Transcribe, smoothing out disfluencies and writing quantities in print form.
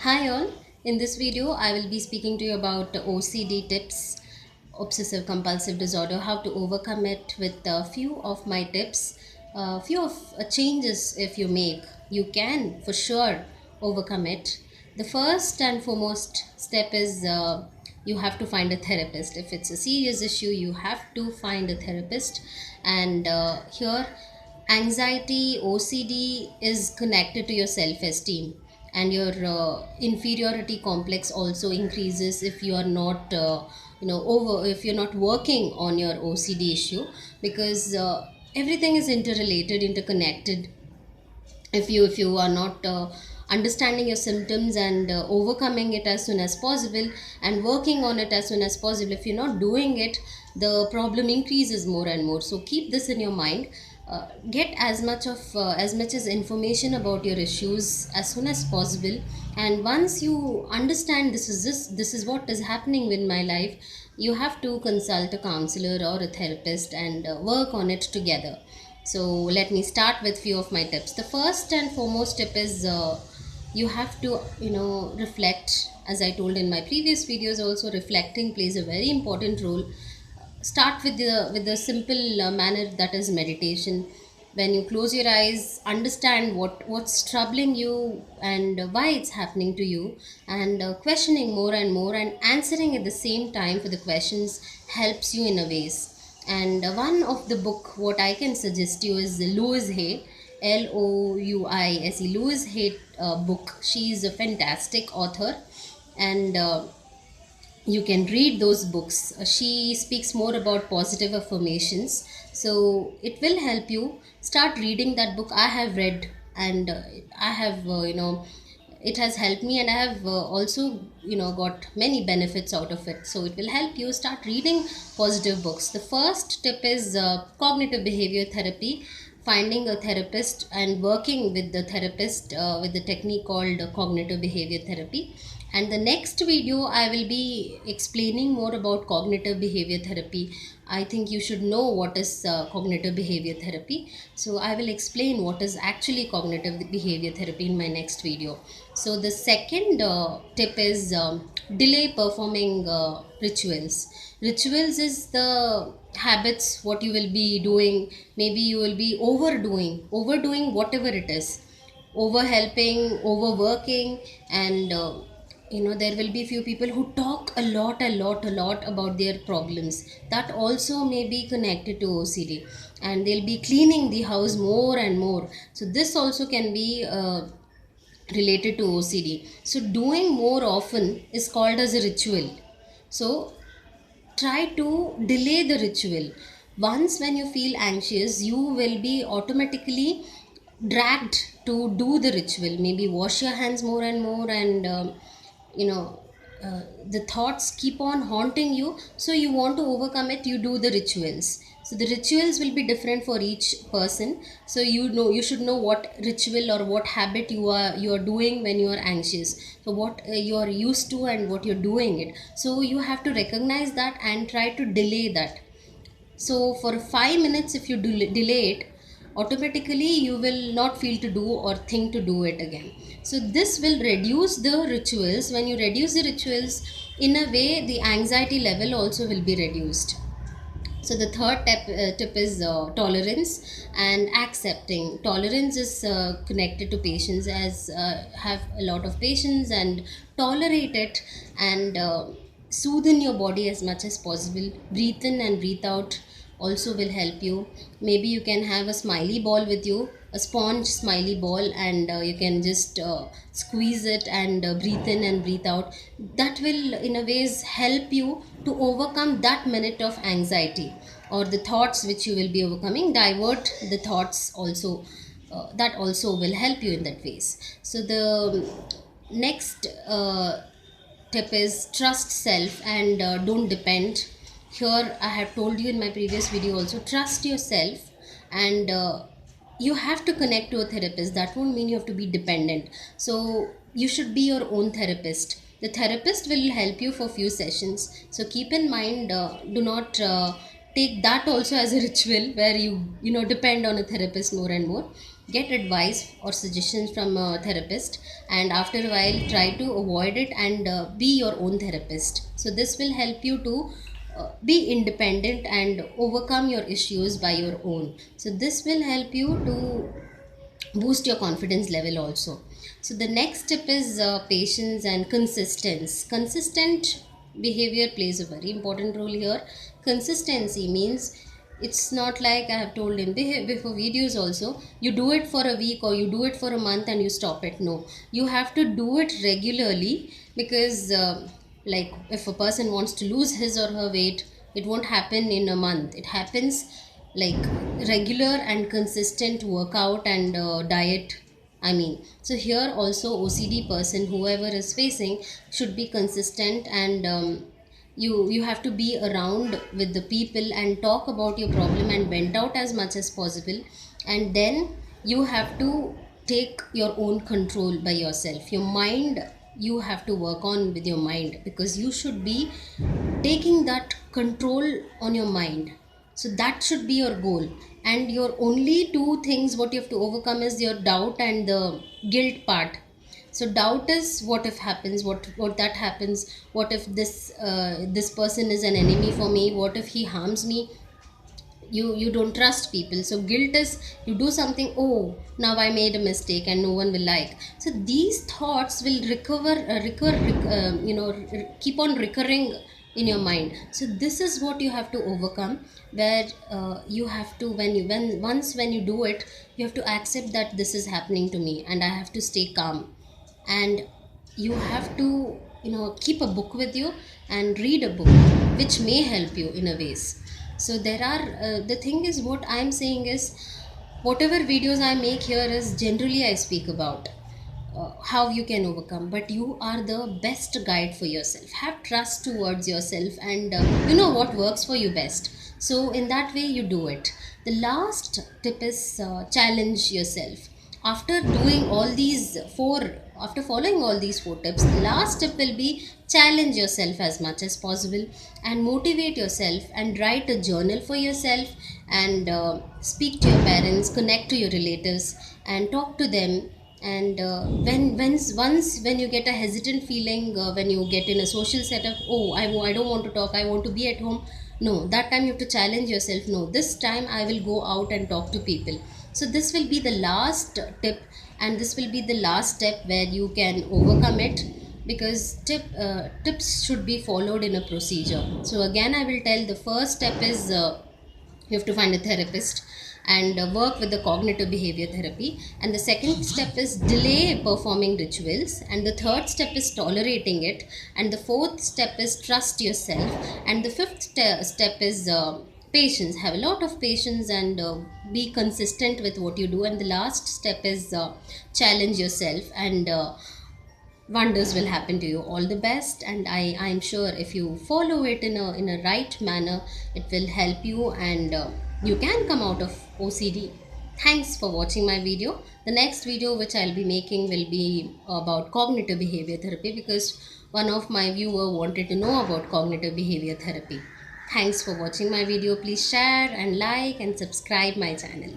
Hi all, in this video I will be speaking to you about OCD tips, obsessive compulsive disorder, how to overcome it with a few of my tips, few of changes if you make, you can for sure overcome it. The first and foremost step is you have to find a therapist. If it's a serious issue, you have to find a therapist. And here anxiety OCD is connected to your self esteem, and your inferiority complex also increases if you are not over if you're not working on your OCD issue, because everything is interrelated, interconnected. If you are not understanding your symptoms and overcoming it as soon as possible and working on it as soon as possible, if you're not doing it, the problem increases more and more. So keep this in your mind. Get as much as information about your issues as soon as possible, and once you understand this is what is happening in my life, you have to consult a counselor or a therapist and work on it together. So let me start with few of my tips. The first and foremost tip is you have to reflect. As I told in my previous videos also, reflecting plays a very important role. Start with the simple manner, that is meditation. When you close your eyes, understand what's troubling you and why it's happening to you, and questioning more and more and answering at the same time for the questions helps you in a ways. And one of the book what I can suggest you is Louise Hay, Louise, Louise Hay book. She is a fantastic author, and you can read those books. She speaks more about positive affirmations, so it will help you. Start reading that book. I have read, and I have it has helped me, and I have also got many benefits out of it. So it will help you start reading positive books. The first tip is cognitive behavior therapy. Finding a therapist and working with the therapist with the technique called cognitive behavior therapy. And the next video I will be explaining more about cognitive behavior therapy. I think you should know what is cognitive behavior therapy, so I will explain what is actually cognitive behavior therapy in my next video. So the second tip is delay performing rituals is the habits what you will be doing. Maybe you will be overdoing whatever it is, over helping, overworking, and there will be few people who talk a lot about their problems. That also may be connected to OCD, and they'll be cleaning the house more and more. So this also can be related to OCD. So doing more often is called as a ritual. So try to delay the ritual. Once when you feel anxious, you will be automatically dragged to do the ritual. Maybe wash your hands more and more, and you know the thoughts keep on haunting you, so you want to overcome it, you do the rituals. So the rituals will be different for each person. So you should know what ritual or what habit you are doing when you are anxious. So what you are used to and what you're doing it, so you have to recognize that and try to delay that. So for 5 minutes if you delay it, automatically you will not feel to do or think to do it again. So this will reduce the rituals. When you reduce the rituals, in a way the anxiety level also will be reduced. So the third tip is tolerance and accepting. Tolerance is connected to patience, as have a lot of patience and tolerate it, and soothe in your body as much as possible. Breathe in and breathe out also will help you. Maybe you can have a smiley ball with you, a sponge smiley ball, and you can just squeeze it and breathe in and breathe out. That will in a ways help you to overcome that minute of anxiety, or the thoughts which you will be overcoming. Divert the thoughts also. That also will help you in that ways. So the next tip is trust self and don't depend. Here I have told you in my previous video also, trust yourself, and you have to connect to a therapist. That won't mean you have to be dependent. So you should be your own therapist. The therapist will help you for few sessions. So keep in mind, do not take that also as a ritual where you depend on a therapist more and more. get advice or suggestions from a therapist, and after a while try to avoid it and be your own therapist. So this will help you to be independent and overcome your issues by your own. So this will help you to boost your confidence level also. So the next tip is patience and consistent behavior plays a very important role here. Consistency means it's not like I have told in before videos also, you do it for a week or you do it for a month and you stop it. No, you have to do it regularly, because like if a person wants to lose his or her weight, it won't happen in a month. It happens like regular and consistent workout and diet, I mean. So here also OCD person, whoever is facing, should be consistent, and you have to be around with the people and talk about your problem and vent out as much as possible. And then you have to take your own control by yourself. Your mind, you have to work on with your mind, because you should be taking that control on your mind. So that should be your goal. And your only two things what you have to overcome is your doubt and the guilt part. So doubt is, what if happens, what that happens, what if this person is an enemy for me, what if he harms me. You don't trust people. So guilt is, you do something, oh, now I made a mistake and no one will like. So these thoughts will keep on recurring in your mind. So this is what you have to overcome, where you have to, when you do it, you have to accept that this is happening to me and I have to stay calm. And you have to, keep a book with you and read a book which may help you in a ways. So there are the thing is, what I'm saying is, whatever videos I make here is generally I speak about how you can overcome, but you are the best guide for yourself. Have trust towards yourself, and you know what works for you best. So in that way you do it. The last tip is challenge yourself. After doing all these four, after following all these four tips, the last tip will be challenge yourself as much as possible and motivate yourself, and write a journal for yourself, and speak to your parents, connect to your relatives and talk to them. And once when you get a hesitant feeling, when you get in a social setup, oh, I don't want to talk, I want to be at home. No, that time you have to challenge yourself. No, this time I will go out and talk to people. So this will be the last tip, and this will be the last step where you can overcome it, because tips should be followed in a procedure. So again I will tell, the first step is you have to find a therapist and work with the cognitive behavior therapy. And the second step is delay performing rituals, and the third step is tolerating it, and the fourth step is trust yourself, and the fifth step is patience. Have a lot of patience and be consistent with what you do. And the last step is challenge yourself, and wonders will happen to you. All the best, and I'm sure if you follow it in a right manner, it will help you, and you can come out of OCD. Thanks for watching my video. The next video which I'll be making will be about cognitive behavior therapy, because one of my viewer wanted to know about cognitive behavior therapy. Thanks for watching my video. Please share and like and subscribe my channel.